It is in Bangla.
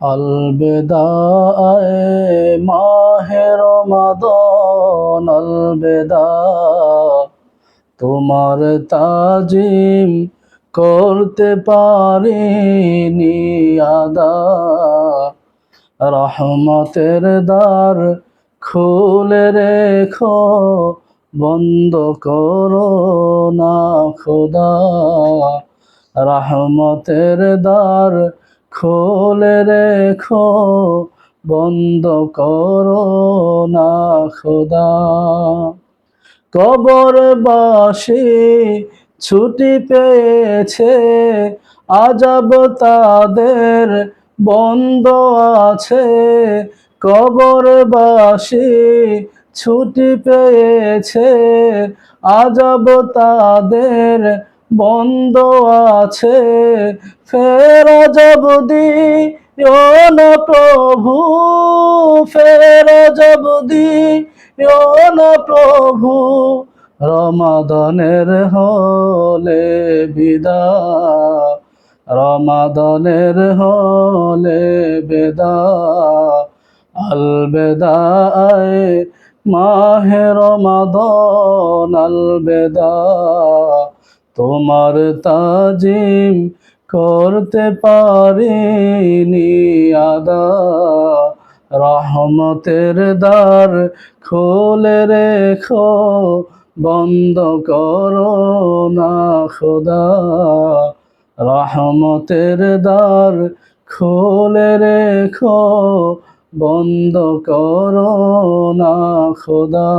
अलविदा ए माहे रमादान अलविदा তোমার তাজিম করতে পারিনি আদা রহমতের দ্বার খুলে রেখো বন্ধ করো না খোদা রহমতের দ্বার খুলে রেখো বন্ধ করো না খোদা কবরবাসী ছুটি পেয়েছে আজব তাদের বন্ধ আছে কবরবাসী ছুটি পেয়েছে আজব তাদের বন্ধ আছে ফেরা জব দিও না প্রভু ফেরা জব দিও না প্রভু রমাদানের হলে বিদা রমাদানের হলে বেদা अलविदा ए माहे रमादान अलविदा তোমার তাজিম করতে পারিনি আদা রহমতের দ্বার খুলে রেখো বন্ধ করো না খোদা রহমতের দ্বার খুলে রেখো বন্ধ করো না খোদা।